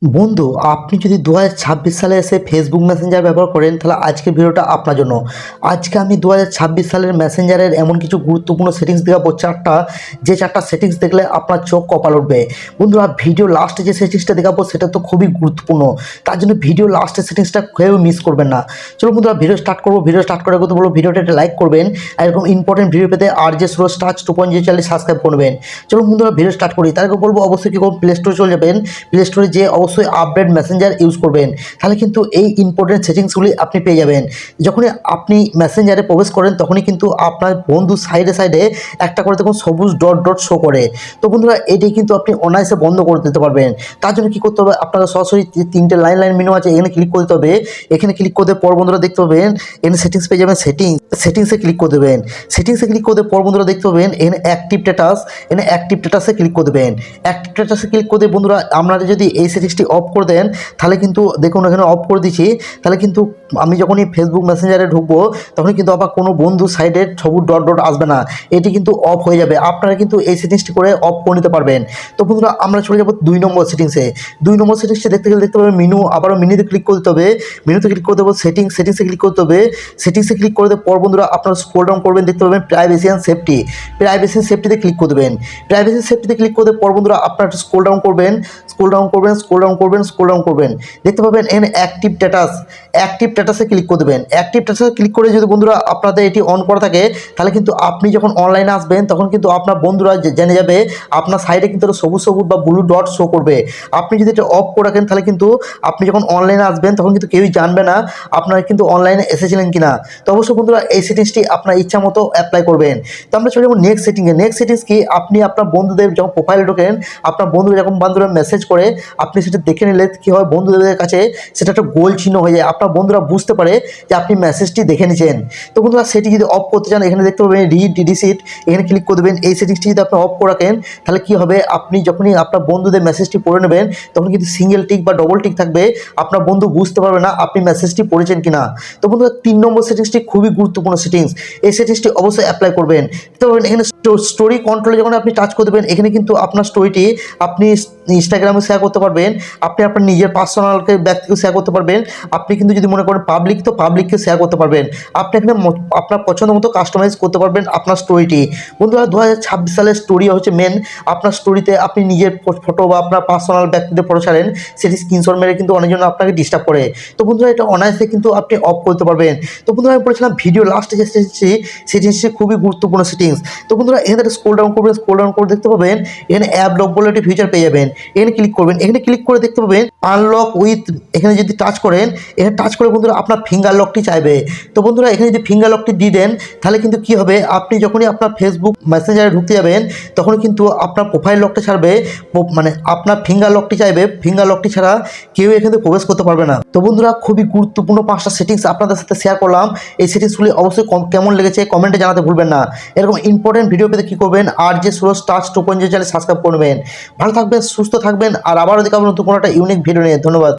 বন্ধু, আপনি যদি 2026 সালে এসে ফেসবুক মেসেঞ্জার ব্যবহার করেন তাহলে আজকের ভিডিওটা আপনার জন্য। আজকে আমি 2026 সালের মেসেঞ্জারের এমন কিছু গুরুত্বপূর্ণ সেটিংস দেখাবো, চারটা সেটিংস দেখলে আপনার চোখ কপাল উঠবে। বন্ধুরা, ভিডিও লাস্টে যে সেটিংসটা দেখাবো সেটা তো খুবই গুরুত্বপূর্ণ, তার জন্য ভিডিও লাস্টের সেটিংসটা কেউ মিস করবেন না। চলো বন্ধুরা, ভিডিও স্টার্ট করবো। ভিডিও স্টার্ট করার কথা বলবো ভিডিওটা একটা লাইক করবেন, আর এরকম ইম্পর্টেন্ট ভিডিও পেতে RJ Suraj touch 2.0 channel subscribe করবেন। চলো বন্ধুরা, ভিডিও স্টার্ট করি। তার আগে বলবো অবশ্যই কি করুন, প্লে স্টোরে চলে যাবেন। প্লে স্টোরে যে অবশ্যই আপডেট মেসেঞ্জার ইউজ করবেন, তাহলে কিন্তু এই ইম্পর্টেন্ট সেটিংসগুলি আপনি পেয়ে যাবেন। যখনই আপনি মেসেঞ্জারে প্রবেশ করেন তখনই কিন্তু আপনার বন্ধু সাইডে সাইডে একটা করে দেখুন সবুজ ডট ডট শো করে। তো বন্ধুরা, এটাই কিন্তু আপনি অনায়াসে বন্ধ করে দিতে পারবেন। তার জন্য কি করতে হবে, আপনারা সরাসরি তিনটে লাইন লাইন মেনু আছে, এখানে ক্লিক করতে হবে। এখানে ক্লিক করতে পর বন্ধুরা দেখতে পাবেন এখানে সেটিংস পেয়ে যাবেন। সেটিংসে ক্লিক করে দেবেন। সেটিংসে ক্লিক করতে পর বন্ধুরা দেখতে পাবেন এখানে অ্যাক্টিভ স্ট্যাটাসে ক্লিক করে দেবেন। অ্যাক্টিভ স্ট্যাটাসে ক্লিক করে বন্ধুরা আপনারা যদি এই সেটিংসটি অফ করে দেন তাহলে কিন্তু দেখুন এখানে অফ করে দিচ্ছি। তাহলে কিন্তু আমি যখনই ফেসবুক মেসেঞ্জারে ঢুকবো তখনই কিন্তু আবার কোনো বন্ধু সাইডে সবুজ ডট ডট আসবে না, এটি কিন্তু অফ হয়ে যাবে। আপনারা কিন্তু এই সেটিংসটি করে অফ করে নিতে পারবেন। তো বন্ধুরা, আমরা চলে যাবো 2 নম্বর সেটিংসে। 2 নম্বর সেটিংসে দেখতে গেলে দেখতে পাবেন মেনু, আবারও মেনুতে ক্লিক করতে হবে। মেনুতে ক্লিক করতে হবে সেটিংসে ক্লিক করতে হবে। সেটিংসে ক্লিক করে দেওয়ার পর বন্ধুরা আপনারা স্ক্রল ডাউন করবেন, দেখতে পাবেন প্রাইভেসি অ্যান্ড সেফটিতে ক্লিক করে দেবেন। প্রাইভেসি সেফটিতে ক্লিক করে দেওয়ার পর বন্ধুরা আপনারা স্ক্রল ডাউন করবেন, দেখতে পাবেন এখানে অ্যাক্টিভ স্ট্যাটাসে ক্লিক করে দেবেন। অ্যাক্টিভ স্ট্যাটাসে ক্লিক করে যদি বন্ধুরা আপনাদের এটি অন করা থাকে তাহলে কিন্তু আপনি যখন অনলাইনে আসবেন তখন কিন্তু আপনার বন্ধুরা জেনে যাবে, আপনার সাইডে কিন্তু সবুজ সবুজ বা ব্লু ডট শো করবে। আপনি যদি এটা অফ করে রাখেন তাহলে কিন্তু আপনি যখন অনলাইনে আসবেন তখন কিন্তু কেউই জানবে না আপনারা কিন্তু অনলাইনে এসেছিলেন কিনা। তো অবশ্যই বন্ধুরা এই সেটিংসটি আপনার ইচ্ছা মতো অ্যাপ্লাই করবেন। তো আমরা চলে যাবো নেক্সট সেটিংস কি, আপনি আপনার বন্ধুদের যখন প্রোফাইলে ঢোকেন, আপনার বন্ধুরা মেসেজ করে আপনি সেটা দেখে নিলে কী হয়, বন্ধুদের কাছে সেটা একটা গোল চিহ্ন হয়ে যায়। আপনার বন্ধুরা বুঝতে পারে যে আপনি মেসেজটি দেখে নিয়েছেন। তো বন্ধুরা, সেটি যদি অফ করতে চান এখানে দেখতে পাবেন রিসিট, এখানে ক্লিক করে দেবেন। এই সেটিংসটি যদি আপনি অফ করে রাখেন তাহলে কী হবে, আপনি যখনই আপনার বন্ধুদের মেসেজটি পড়ে নেবেন তখন কিন্তু সিঙ্গেল টিক বা ডবল টিক থাকবে, আপনার বন্ধু বুঝতে পারবে না আপনি মেসেজটি পড়েছেন কিনা। তো বন্ধুরা, 3 নম্বর সেটিংসটি খুবই গুরুত্বপূর্ণ সেটিংস, এই সেটিংসটি অবশ্যই অ্যাপ্লাই করবেন। তো এখানে স্টোরি কন্ট্রোলে যখন আপনি টাচ করে দেবেন এখানে কিন্তু আপনার স্টোরিটি আপনি ইনস্টাগ্রামে শেয়ার করতে পারবেন, আপনি আপনার নিজের পার্সোনালকে ব্যক্তিকে শেয়ার করতে পারবেন, আপনি কিন্তু যদি মনে করেন পাবলিক তো পাবলিককে শেয়ার করতে পারবেন। আপনি এখানে আপনার পছন্দ মতো কাস্টমাইজ করতে পারবেন আপনার স্টোরিটি। বন্ধুরা, 2026 সালের স্টোরি হচ্ছে মেন। আপনার স্টোরিতে আপনি নিজের ফটো বা আপনার পার্সোনাল ব্যক্তিদের ফটো ছাড়েন, সেটি স্ক্রিনশট মেরে কিন্তু অনেকজন আপনাকে ডিস্টার্ব করে। তো বন্ধুরা, এটা অনায়াসে কিন্তু আপনি অফ করতে পারবেন। তো বন্ধুরা, আমি বলেছিলাম ভিডিও লাস্টে যে সেটিংসটি খুবই গুরুত্বপূর্ণ সেটিংস। তো বন্ধুরা, এখানে স্ক্রল ডাউন করে দেখতে পাবেন এখানে অ্যাপ লক বলে একটি ফিচার পেয়ে যাবেন। এখানে ক্লিক করবেন, এখানে ক্লিক করে দেখতে পাবেন আনলক উইথ, এখানে যদি টাচ করেন, এখানে টাচ করে বন্ধুরা আপনার ফিঙ্গার লকটি চাইবে। তো বন্ধুরা, এখানে যদি ফিঙ্গার লকটি দিয়ে দেন তাহলে কিন্তু কি হবে, আপনি যখনই আপনার ফেসবুক মেসেঞ্জারে ঢুকতে যাবেন তখন কিন্তু আপনার প্রোফাইল লকটা ছাড়বে, মানে আপনার ফিঙ্গার লকটি চাইবে। ফিঙ্গার লকটি ছাড়া কেউ এখানে প্রবেশ করতে পারবে না। তো বন্ধুরা, খুবই গুরুত্বপূর্ণ 5টা সেটিংস আপনাদের সাথে শেয়ার করলাম। এই সেটিংসগুলি অবশ্যই কেমন লেগেছে কমেন্টে জানাতে ভুলবেন না। এরকম ইম্পর্টেন্ট ভিডিও পেতে কী করবেন, RJ Suraj touch 2.0 channel subscribe করবেন। ভালো থাকবেন, সুস্থ থাকবেন, আর আবারও দেখাবো নতুন কোনো একটা ইউনিক ভিডিও নিয়ে। ধন্যবাদ।